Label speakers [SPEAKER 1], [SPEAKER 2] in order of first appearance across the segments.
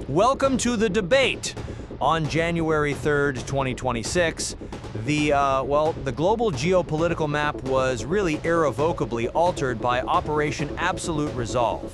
[SPEAKER 1] Welcome to the debate. On January 3rd, 2026, the global geopolitical map was really irrevocably altered by Operation Absolute Resolve.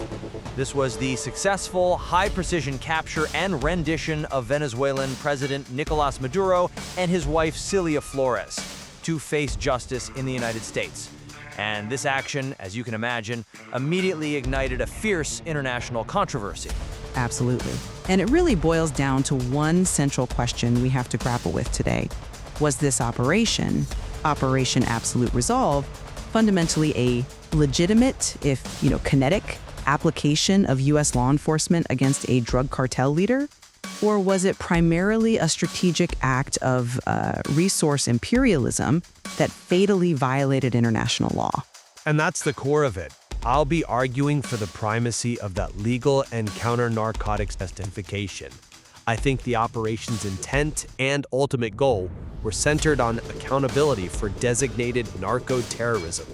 [SPEAKER 1] This was the successful, high-precision capture and rendition of Venezuelan President Nicolás Maduro and his wife Cilia Flores to face justice in the United States. And this action, as you can imagine, immediately ignited a fierce international controversy.
[SPEAKER 2] Absolutely. And it really boils down to one central question we have to grapple with today. Was this Operation Absolute Resolve, fundamentally a legitimate, if kinetic, application of U.S. law enforcement against a drug cartel leader? Or was it primarily a strategic act of resource imperialism that fatally violated international law?
[SPEAKER 3] And that's the core of it. I'll be arguing for the primacy of that legal and counter-narcotics justification. I think the operation's intent and ultimate goal were centered on accountability for designated narcoterrorism.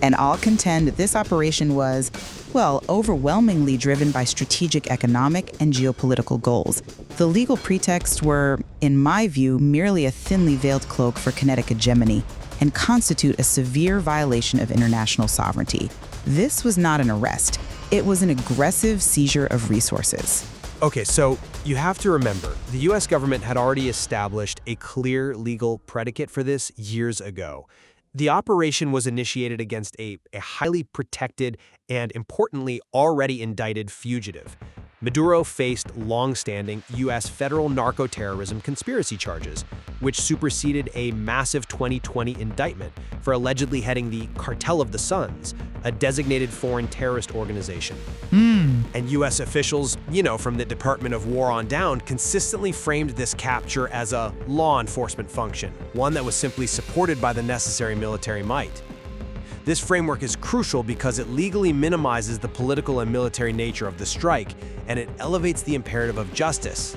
[SPEAKER 2] And I'll contend that this operation was, overwhelmingly driven by strategic economic and geopolitical goals. The legal pretexts were, in my view, merely a thinly veiled cloak for kinetic hegemony and constitute a severe violation of international sovereignty. This was not an arrest. It was an aggressive seizure of resources.
[SPEAKER 3] Okay, so you have to remember, the U.S. government had already established a clear legal predicate for this years ago. The operation was initiated against a highly protected and, importantly, already indicted fugitive. Maduro faced long-standing U.S. federal narcoterrorism conspiracy charges, which superseded a massive 2020 indictment for allegedly heading the Cartel of the Suns, a designated foreign terrorist organization. And U.S. officials, from the Department of War on down, consistently framed this capture as a law enforcement function, one that was simply supported by the necessary military might. This framework is crucial because it legally minimizes the political and military nature of the strike, and it elevates the imperative of justice.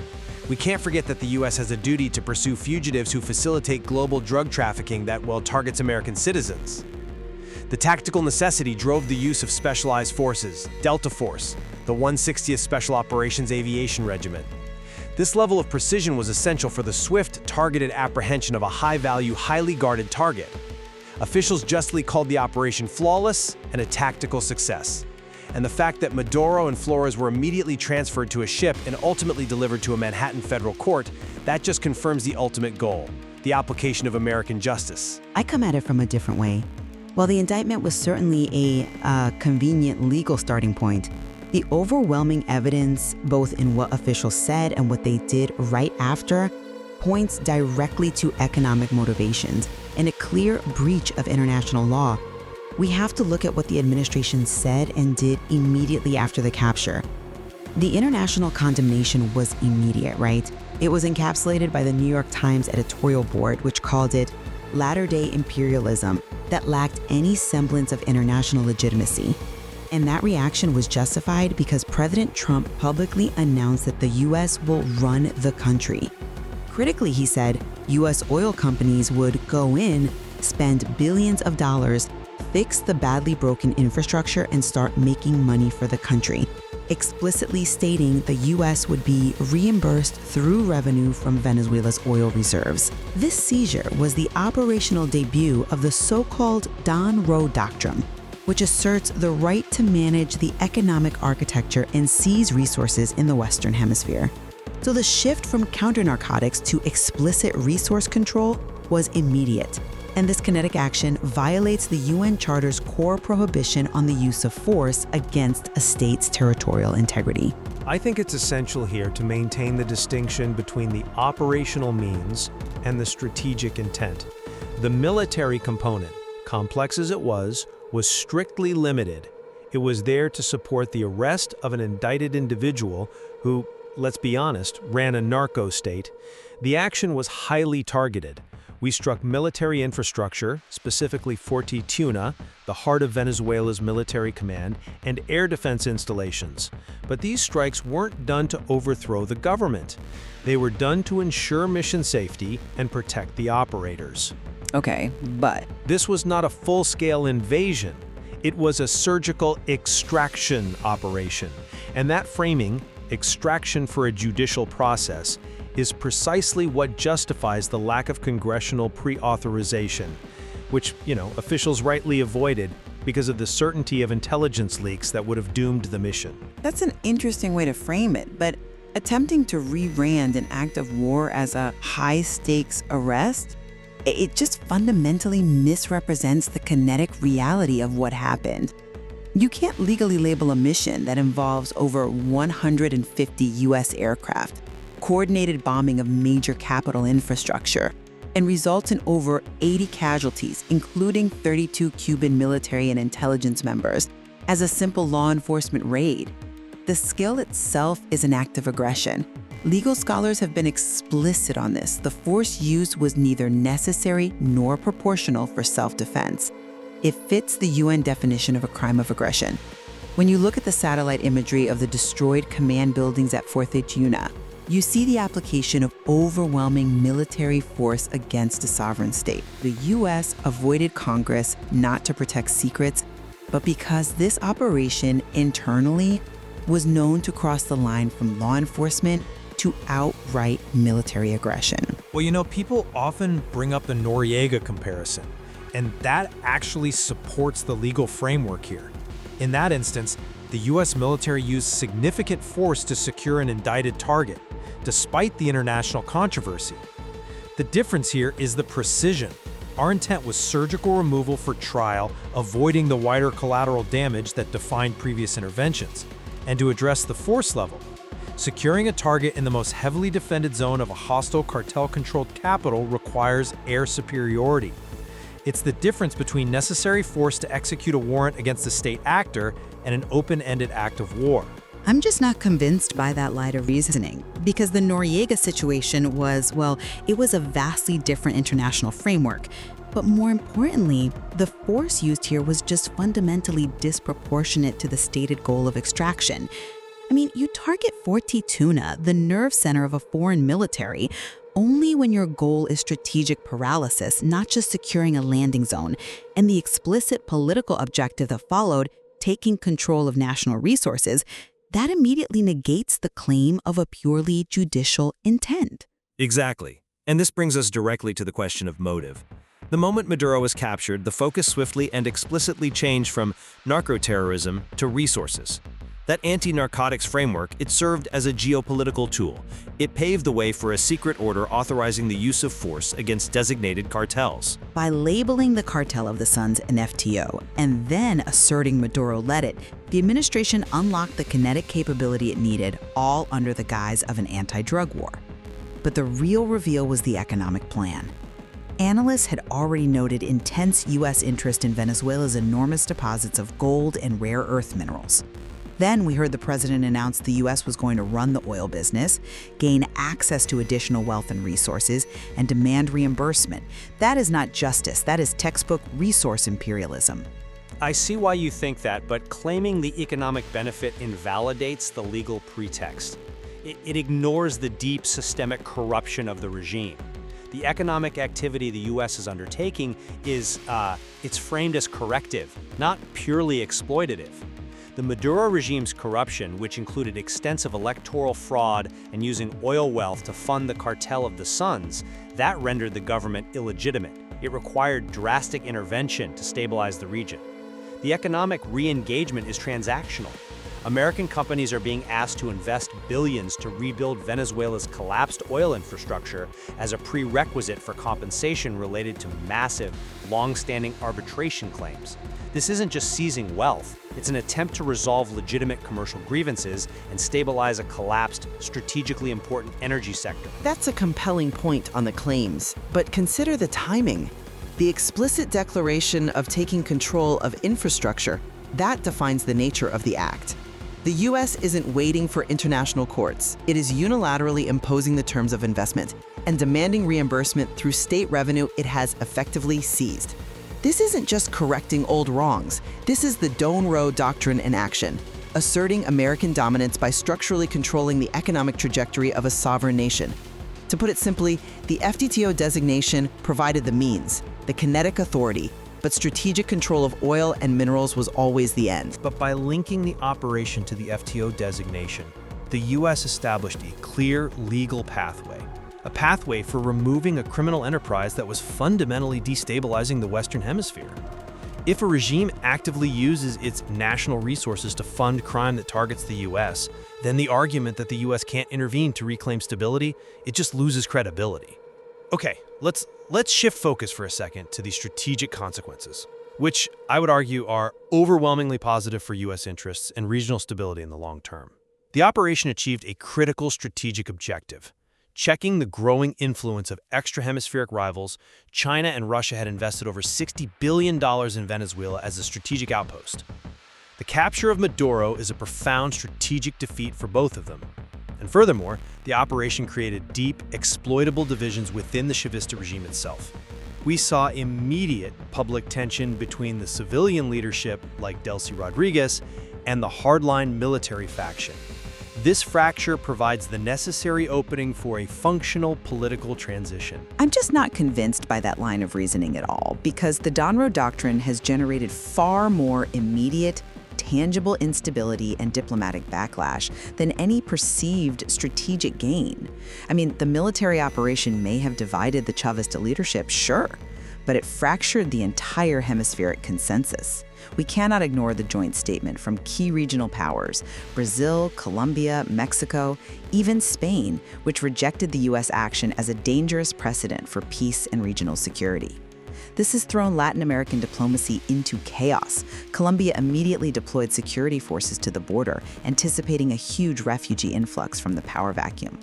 [SPEAKER 3] We can't forget that the U.S. has a duty to pursue fugitives who facilitate global drug trafficking that, targets American citizens. The tactical necessity drove the use of specialized forces, Delta Force, the 160th Special Operations Aviation Regiment. This level of precision was essential for the swift, targeted apprehension of a high-value, highly guarded target. Officials justly called the operation flawless and a tactical success. And the fact that Maduro and Flores were immediately transferred to a ship and ultimately delivered to a Manhattan federal court, that just confirms the ultimate goal, the application of American justice.
[SPEAKER 4] I come at it from a different way. While the indictment was certainly a convenient legal starting point, the overwhelming evidence, both in what officials said and what they did right after, points directly to economic motivations and a clear breach of international law. We have to look at what the administration said and did immediately after the capture. The international condemnation was immediate, right? It was encapsulated by the New York Times editorial board, which called it latter-day imperialism that lacked any semblance of international legitimacy. And that reaction was justified because President Trump publicly announced that the U.S. will run the country. Critically, he said, U.S. oil companies would go in, spend billions of dollars, fix the badly broken infrastructure, and start making money for the country, explicitly stating the U.S. would be reimbursed through revenue from Venezuela's oil reserves. This seizure was the operational debut of the so-called Donroe Doctrine, which asserts the right to manage the economic architecture and seize resources in the Western Hemisphere. So the shift from counter-narcotics to explicit resource control was immediate, and this kinetic action violates the UN Charter's core prohibition on the use of force against a state's territorial integrity.
[SPEAKER 3] I think it's essential here to maintain the distinction between the operational means and the strategic intent. The military component, complex as it was strictly limited. It was there to support the arrest of an indicted individual who, let's be honest, ran a narco state. The action was highly targeted. We struck military infrastructure, specifically Forti Tuna, the heart of Venezuela's military command, and air defense installations. But these strikes weren't done to overthrow the government. They were done to ensure mission safety and protect the operators.
[SPEAKER 2] Okay, but
[SPEAKER 3] This was not a full-scale invasion. It was a surgical extraction operation. And that framing extraction for a judicial process, is precisely what justifies the lack of congressional pre-authorization, which, officials rightly avoided because of the certainty of intelligence leaks that would have doomed the mission.
[SPEAKER 4] That's an interesting way to frame it, but attempting to re-brand an act of war as a high-stakes arrest, it just fundamentally misrepresents the kinetic reality of what happened. You can't legally label a mission that involves over 150 U.S. aircraft, coordinated bombing of major capital infrastructure, and results in over 80 casualties, including 32 Cuban military and intelligence members, as a simple law enforcement raid. The skill itself is an act of aggression. Legal scholars have been explicit on this. The force used was neither necessary nor proportional for self-defense. It fits the UN definition of a crime of aggression. When you look at the satellite imagery of the destroyed command buildings at Fort Yuna, you see the application of overwhelming military force against a sovereign state. The U.S. avoided Congress not to protect secrets, but because this operation internally was known to cross the line from law enforcement to outright military aggression.
[SPEAKER 3] Well, people often bring up the Noriega comparison, and that actually supports the legal framework here. In that instance, the U.S. military used significant force to secure an indicted target, despite the international controversy. The difference here is the precision. Our intent was surgical removal for trial, avoiding the wider collateral damage that defined previous interventions. And to address the force level, securing a target in the most heavily defended zone of a hostile cartel-controlled capital requires air superiority. It's the difference between necessary force to execute a warrant against a state actor and an open-ended act of war.
[SPEAKER 2] I'm just not convinced by that line of reasoning, because the Noriega situation was, it was a vastly different international framework. But more importantly, the force used here was just fundamentally disproportionate to the stated goal of extraction. I mean, you target Fort Yuna, the nerve center of a foreign military, only when your goal is strategic paralysis, not just securing a landing zone, and the explicit political objective that followed, taking control of national resources, that immediately negates the claim of a purely judicial intent.
[SPEAKER 1] Exactly. And this brings us directly to the question of motive. The moment Maduro was captured, the focus swiftly and explicitly changed from narcoterrorism to resources. That anti-narcotics framework, it served as a geopolitical tool. It paved the way for a secret order authorizing the use of force against designated cartels.
[SPEAKER 2] By labeling the Cartel of the Suns an FTO and then asserting Maduro led it, the administration unlocked the kinetic capability it needed, all under the guise of an anti-drug war. But the real reveal was the economic plan. Analysts had already noted intense U.S. interest in Venezuela's enormous deposits of gold and rare earth minerals. Then we heard the president announce the U.S. was going to run the oil business, gain access to additional wealth and resources, and demand reimbursement. That is not justice. That is textbook resource imperialism.
[SPEAKER 1] I see why you think that, but claiming the economic benefit invalidates the legal pretext. It ignores the deep systemic corruption of the regime. The economic activity the U.S. is undertaking is, it's framed as corrective, not purely exploitative. The Maduro regime's corruption, which included extensive electoral fraud and using oil wealth to fund the cartel of the Suns, that rendered the government illegitimate. It required drastic intervention to stabilize the region. The economic re-engagement is transactional. American companies are being asked to invest billions to rebuild Venezuela's collapsed oil infrastructure as a prerequisite for compensation related to massive, long-standing arbitration claims. This isn't just seizing wealth, it's an attempt to resolve legitimate commercial grievances and stabilize a collapsed, strategically important energy sector.
[SPEAKER 5] That's a compelling point on the claims, but consider the timing. The explicit declaration of taking control of infrastructure, that defines the nature of the act. The U.S. isn't waiting for international courts. It is unilaterally imposing the terms of investment and demanding reimbursement through state revenue it has effectively seized. This isn't just correcting old wrongs. This is the Donroe Doctrine in action, asserting American dominance by structurally controlling the economic trajectory of a sovereign nation. To put it simply, the FTTO designation provided the means, the kinetic authority, but strategic control of oil and minerals was always the end.
[SPEAKER 3] But by linking the operation to the FTO designation, the U.S. established a clear legal pathway, a pathway for removing a criminal enterprise that was fundamentally destabilizing the Western Hemisphere. If a regime actively uses its national resources to fund crime that targets the U.S., then the argument that the U.S. can't intervene to reclaim stability, it just loses credibility. Okay, let's shift focus for a second to the strategic consequences, which I would argue are overwhelmingly positive for U.S. interests and regional stability in the long term. The operation achieved a critical strategic objective. Checking the growing influence of extra-hemispheric rivals, China and Russia had invested over $60 billion in Venezuela as a strategic outpost. The capture of Maduro is a profound strategic defeat for both of them. And furthermore, the operation created deep, exploitable divisions within the Chavista regime itself. We saw immediate public tension between the civilian leadership, like Delcy Rodriguez, and the hardline military faction. This fracture provides the necessary opening for a functional political transition.
[SPEAKER 2] I'm just not convinced by that line of reasoning at all, because the Donroe Doctrine has generated far more immediate, tangible instability and diplomatic backlash than any perceived strategic gain. I mean, the military operation may have divided the Chavista leadership, sure, but it fractured the entire hemispheric consensus. We cannot ignore the joint statement from key regional powers, Brazil, Colombia, Mexico, even Spain, which rejected the U.S. action as a dangerous precedent for peace and regional security. This has thrown Latin American diplomacy into chaos. Colombia immediately deployed security forces to the border, anticipating a huge refugee influx from the power vacuum.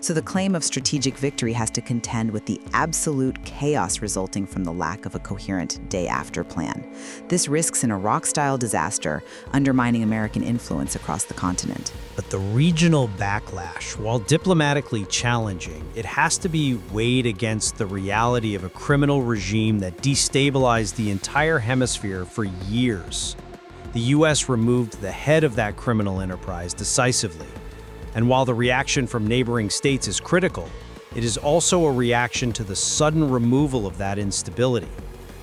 [SPEAKER 2] So the claim of strategic victory has to contend with the absolute chaos resulting from the lack of a coherent day-after plan. This risks an Iraq-style disaster, undermining American influence across the continent.
[SPEAKER 6] But the regional backlash, while diplomatically challenging, it has to be weighed against the reality of a criminal regime that destabilized the entire hemisphere for years. The U.S. removed the head of that criminal enterprise decisively. And while the reaction from neighboring states is critical, it is also a reaction to the sudden removal of that instability.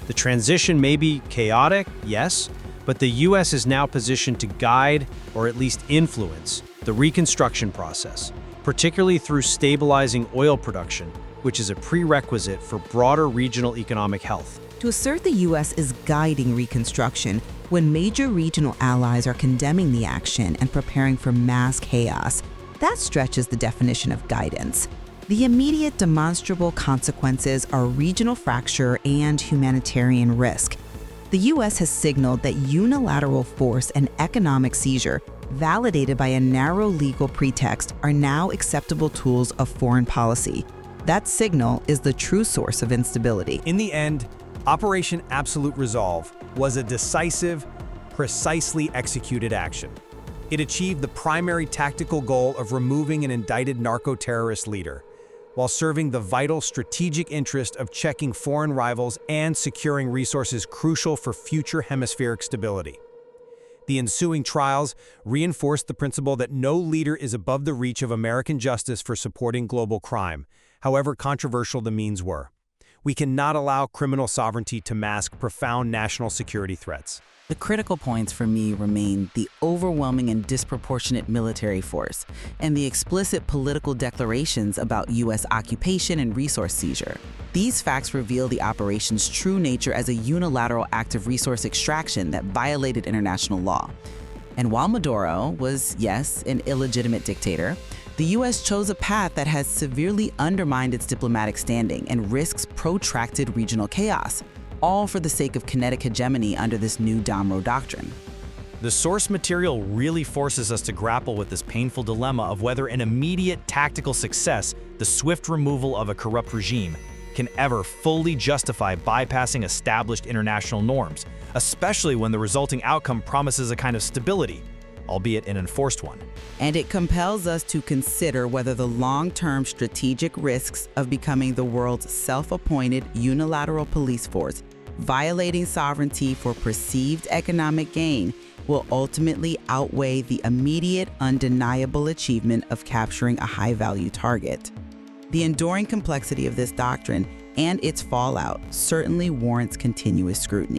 [SPEAKER 6] The transition may be chaotic, yes, but the U.S. is now positioned to guide, or at least influence, the reconstruction process, particularly through stabilizing oil production, which is a prerequisite for broader regional economic health.
[SPEAKER 4] To assert the U.S. is guiding reconstruction when major regional allies are condemning the action and preparing for mass chaos, that stretches the definition of guidance. The immediate demonstrable consequences are regional fracture and humanitarian risk. The U.S. has signaled that unilateral force and economic seizure, validated by a narrow legal pretext, are now acceptable tools of foreign policy. That signal is the true source of instability.
[SPEAKER 1] In the end, Operation Absolute Resolve was a decisive, precisely executed action. It achieved the primary tactical goal of removing an indicted narco-terrorist leader, while serving the vital strategic interest of checking foreign rivals and securing resources crucial for future hemispheric stability. The ensuing trials reinforced the principle that no leader is above the reach of American justice for supporting global crime, however controversial the means were. We cannot allow criminal sovereignty to mask profound national security threats.
[SPEAKER 5] The critical points for me remain the overwhelming and disproportionate military force and the explicit political declarations about U.S. occupation and resource seizure. These facts reveal the operation's true nature as a unilateral act of resource extraction that violated international law. And while Maduro was, yes, an illegitimate dictator, the U.S. chose a path that has severely undermined its diplomatic standing and risks protracted regional chaos, all for the sake of kinetic hegemony under this new Donroe Doctrine.
[SPEAKER 1] The source material really forces us to grapple with this painful dilemma of whether an immediate tactical success, the swift removal of a corrupt regime, can ever fully justify bypassing established international norms, especially when the resulting outcome promises a kind of stability, albeit an enforced one.
[SPEAKER 5] And it compels us to consider whether the long-term strategic risks of becoming the world's self-appointed unilateral police force, violating sovereignty for perceived economic gain, will ultimately outweigh the immediate, undeniable achievement of capturing a high-value target. The enduring complexity of this doctrine and its fallout certainly warrants continuous scrutiny.